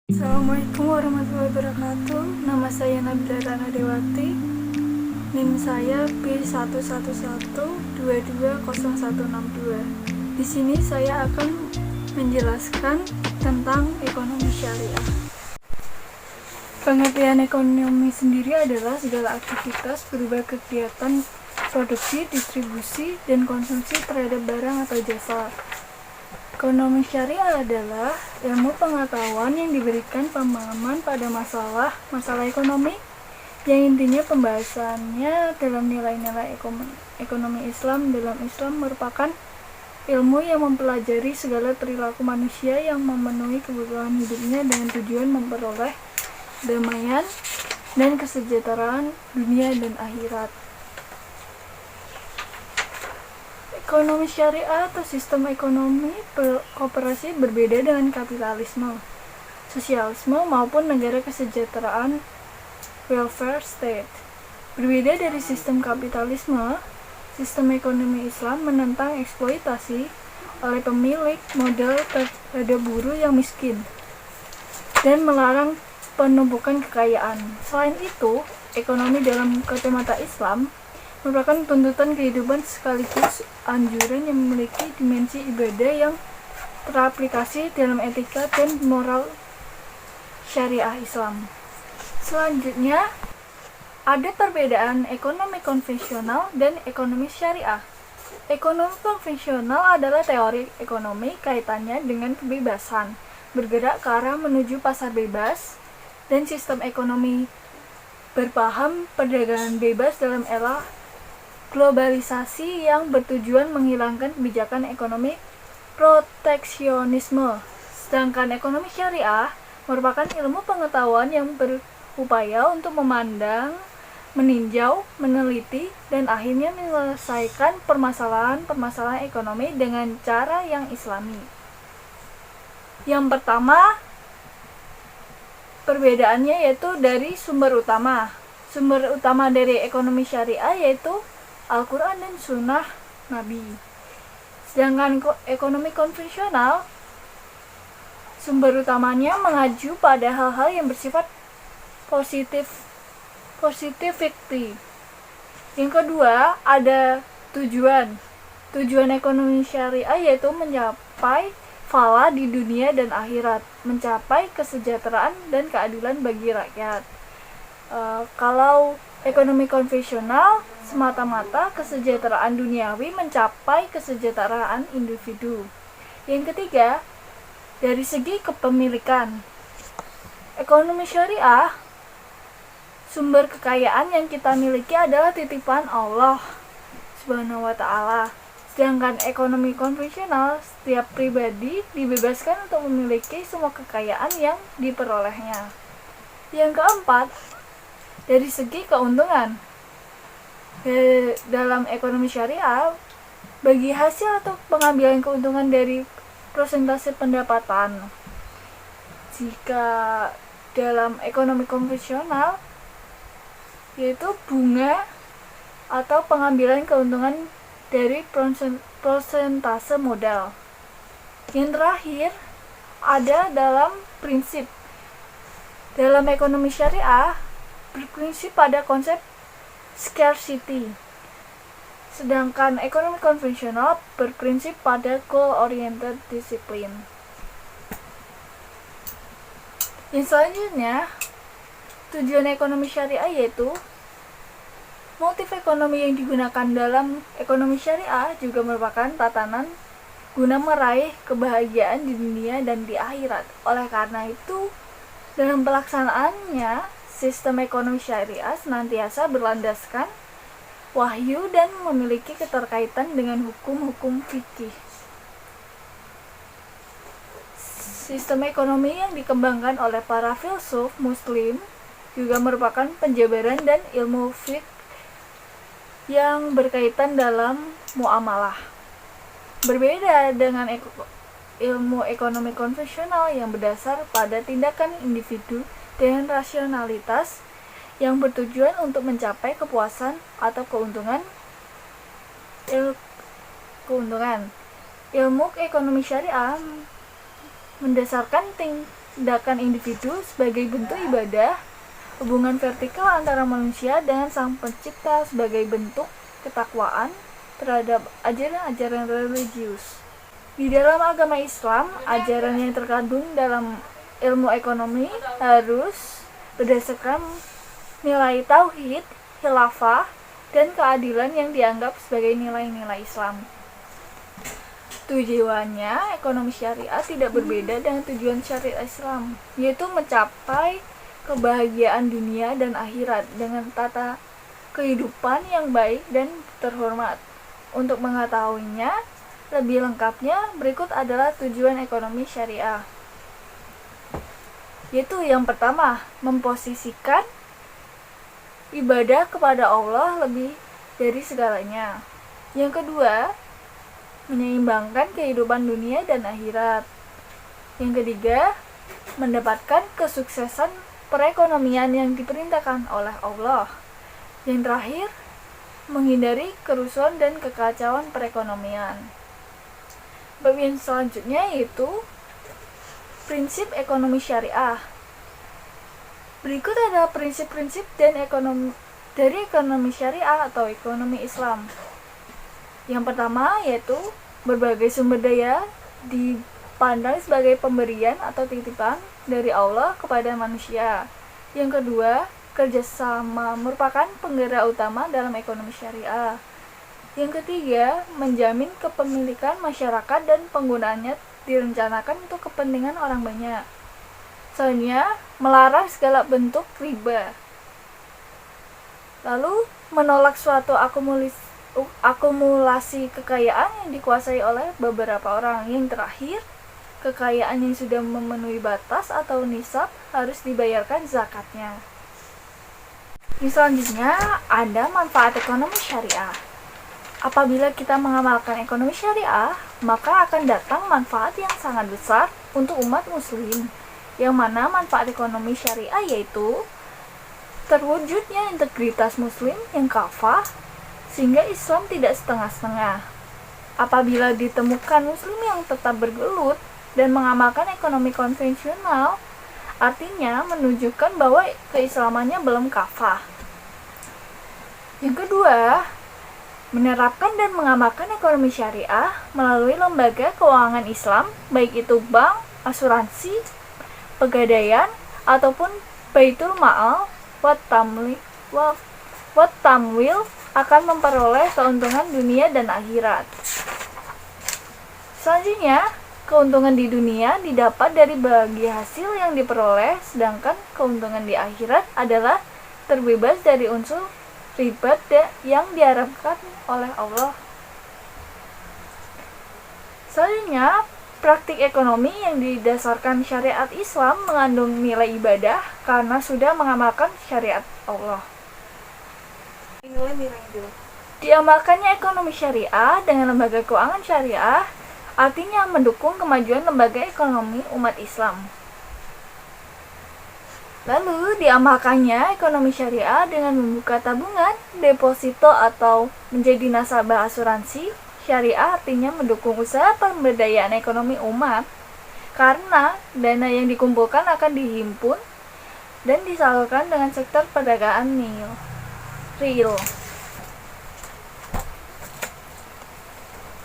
Assalamualaikum warahmatullahi wabarakatuh. Nama saya Nabila Rana Dewati. NIM saya B111220162. Di sini saya akan menjelaskan tentang ekonomi syariah. Pengertian ekonomi sendiri adalah segala aktivitas berupa kegiatan produksi, distribusi, dan konsumsi terhadap barang atau jasa. Ekonomi syariah adalah ilmu pengetahuan yang diberikan pemahaman pada masalah ekonomi yang intinya pembahasannya dalam nilai-nilai ekonomi Islam. Dalam Islam merupakan ilmu yang mempelajari segala perilaku manusia yang memenuhi kebutuhan hidupnya dengan tujuan memperoleh kedamaian dan kesejahteraan dunia dan akhirat. Ekonomi syariah atau sistem ekonomi koperasi berbeda dengan kapitalisme, sosialisme maupun negara kesejahteraan welfare state. Berbeda dari sistem kapitalisme, sistem ekonomi Islam menentang eksploitasi oleh pemilik modal terhadap buruh yang miskin dan melarang penumpukan kekayaan. Selain itu, ekonomi dalam kacamata Islam merupakan tuntutan kehidupan sekaligus anjuran yang memiliki dimensi ibadah yang teraplikasi dalam etika dan moral syariah Islam. Selanjutnya, ada perbedaan ekonomi konvensional dan ekonomi syariah. Ekonomi konvensional adalah teori ekonomi kaitannya dengan kebebasan, bergerak ke arah menuju pasar bebas, dan sistem ekonomi berpaham perdagangan bebas dalam era globalisasi yang bertujuan menghilangkan kebijakan ekonomi proteksionisme. Sedangkan ekonomi syariah merupakan ilmu pengetahuan yang berupaya untuk memandang, meninjau, meneliti, dan akhirnya menyelesaikan permasalahan ekonomi dengan cara yang islami. Yang pertama, perbedaannya yaitu dari sumber utama. Sumber utama dari ekonomi syariah yaitu Al-Quran dan Sunnah Nabi. Sedangkan ekonomi konvensional, sumber utamanya mengacu pada hal-hal yang bersifat positivity. Yang kedua, ada tujuan. Tujuan ekonomi syariah yaitu mencapai falah di dunia dan akhirat, mencapai kesejahteraan dan keadilan bagi rakyat. Kalau ekonomi konvensional semata-mata kesejahteraan duniawi mencapai kesejahteraan individu. Yang ketiga, dari segi kepemilikan. Ekonomi syariah, sumber kekayaan yang kita miliki adalah titipan Allah Subhanahu wa ta'ala. Sedangkan ekonomi konvensional, setiap pribadi dibebaskan untuk memiliki semua kekayaan yang diperolehnya. Yang keempat, dari segi keuntungan. Dalam ekonomi syariah, bagi hasil atau pengambilan keuntungan dari persentase pendapatan. Jika dalam ekonomi konvensional, yaitu bunga atau pengambilan keuntungan dari persentase modal. Yang terakhir, ada dalam prinsip. Dalam ekonomi syariah, berprinsip pada konsep scarcity. Sedangkan ekonomi konvensional berprinsip pada goal-oriented discipline. Yang selanjutnya, tujuan ekonomi syariah yaitu motif ekonomi yang digunakan dalam ekonomi syariah juga merupakan tatanan guna meraih kebahagiaan di dunia dan di akhirat. Oleh karena itu, dalam pelaksanaannya, sistem ekonomi syariah senantiasa berlandaskan wahyu dan memiliki keterkaitan dengan hukum-hukum fikih. Sistem ekonomi yang dikembangkan oleh para filsuf muslim juga merupakan penjabaran dan ilmu fiqh yang berkaitan dalam muamalah. Berbeda dengan ilmu ekonomi konvensional yang berdasar pada tindakan individu dengan rasionalitas yang bertujuan untuk mencapai kepuasan atau keuntungan. Ilmu ekonomi syariah mendasarkan tindakan individu sebagai bentuk ibadah, hubungan vertikal antara manusia dengan sang pencipta sebagai bentuk ketakwaan terhadap ajaran-ajaran religius. Di dalam agama Islam, ajaran yang terkandung dalam ilmu ekonomi harus berdasarkan nilai tauhid, khilafah, dan keadilan yang dianggap sebagai nilai-nilai Islam. Tujuannya, ekonomi syariah tidak berbeda dengan tujuan syariat Islam, yaitu mencapai kebahagiaan dunia dan akhirat dengan tata kehidupan yang baik dan terhormat. Untuk mengetahuinya lebih lengkapnya, berikut adalah tujuan ekonomi syariah. Yaitu yang pertama, memposisikan ibadah kepada Allah lebih dari segalanya. Yang kedua, menyeimbangkan kehidupan dunia dan akhirat. Yang ketiga, mendapatkan kesuksesan perekonomian yang diperintahkan oleh Allah. Yang terakhir, menghindari kerusuhan dan kekacauan perekonomian. Bab yang selanjutnya yaitu prinsip ekonomi syariah. Berikut adalah prinsip-prinsip dan dari ekonomi syariah atau ekonomi Islam. Yang pertama yaitu berbagai sumber daya dipandang sebagai pemberian atau titipan dari Allah kepada manusia. Yang kedua, kerjasama merupakan penggerak utama dalam ekonomi syariah. Yang ketiga, menjamin kepemilikan masyarakat dan penggunaannya direncanakan untuk kepentingan orang banyak. Selanjutnya, melarang segala bentuk riba. Lalu, menolak suatu akumulasi kekayaan yang dikuasai oleh beberapa orang. Yang terakhir, kekayaan yang sudah memenuhi batas atau nisab harus dibayarkan zakatnya. Yang selanjutnya ada manfaat ekonomi syariah. Apabila kita mengamalkan ekonomi syariah, maka akan datang manfaat yang sangat besar untuk umat muslim. Yang mana manfaat ekonomi syariah yaitu terwujudnya integritas muslim yang kafah, sehingga Islam tidak setengah-setengah. Apabila ditemukan muslim yang tetap bergelut dan mengamalkan ekonomi konvensional, artinya menunjukkan bahwa keislamannya belum kafah. Yang kedua, menerapkan dan mengamalkan ekonomi syariah melalui lembaga keuangan Islam, baik itu bank, asuransi, pegadaian, ataupun baitul maal, wat tamwil akan memperoleh keuntungan dunia dan akhirat. Selanjutnya, keuntungan di dunia didapat dari bagi hasil yang diperoleh, sedangkan keuntungan di akhirat adalah terbebas dari unsur riba yang diharapkan oleh Allah. Selanjutnya, praktik ekonomi yang didasarkan syariat Islam mengandung nilai ibadah karena sudah mengamalkan syariat Allah. Diamalkannya ekonomi syariah dengan lembaga keuangan syariah artinya mendukung kemajuan lembaga ekonomi umat Islam. Lalu diamalkannya ekonomi syariah dengan membuka tabungan, deposito atau menjadi nasabah asuransi syariah artinya mendukung usaha pemberdayaan ekonomi umat karena dana yang dikumpulkan akan dihimpun dan disalurkan dengan sektor perdagangan real.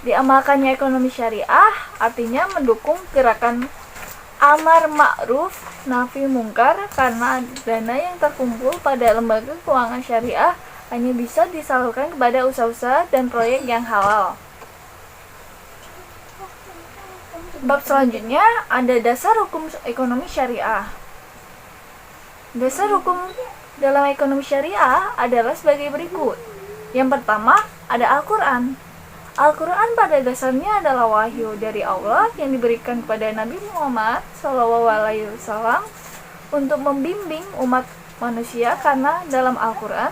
Diamalkannya ekonomi syariah artinya mendukung gerakan amar ma'ruf nafi mungkar karena dana yang terkumpul pada lembaga keuangan syariah hanya bisa disalurkan kepada usaha-usaha dan proyek yang halal. Bab selanjutnya ada dasar hukum ekonomi syariah. Dasar hukum dalam ekonomi syariah adalah sebagai berikut. Yang pertama ada Al-Quran. Al-Quran pada dasarnya adalah wahyu dari Allah yang diberikan kepada Nabi Muhammad SAW untuk membimbing umat manusia karena dalam Al-Quran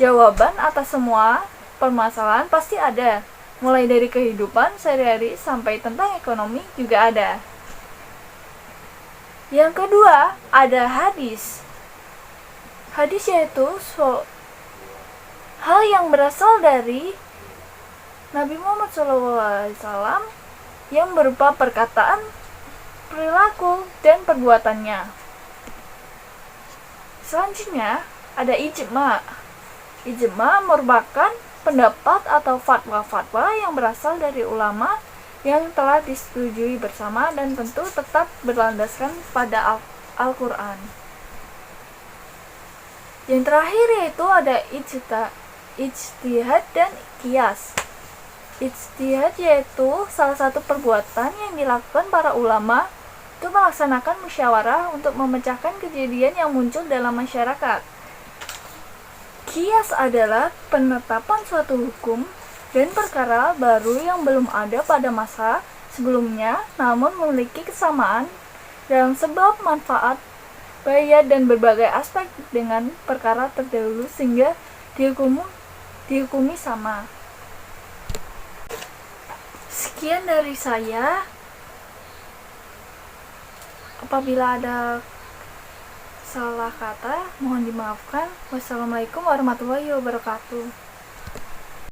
jawaban atas semua permasalahan pasti ada, mulai dari kehidupan sehari-hari sampai tentang ekonomi juga ada. Yang kedua ada hadis. Hadis yaitu hal yang berasal dari Nabi Muhammad SAW yang berupa perkataan perilaku dan perbuatannya. Selanjutnya ada ijma. Ijma merupakan pendapat atau fatwa-fatwa yang berasal dari ulama yang telah disetujui bersama dan tentu tetap berlandaskan pada Al-Quran. Yang terakhir yaitu ada ijtihad dan qiyas. Ijtihad yaitu salah satu perbuatan yang dilakukan para ulama untuk melaksanakan musyawarah untuk memecahkan kejadian yang muncul dalam masyarakat. Qiyas adalah penetapan suatu hukum dan perkara baru yang belum ada pada masa sebelumnya namun memiliki kesamaan dalam sebab, manfaat, bahaya, dan berbagai aspek dengan perkara terdahulu sehingga dihukumi sama. Sekian dari saya. Apabila ada salah kata, mohon dimaafkan. Wassalamualaikum warahmatullahi wabarakatuh.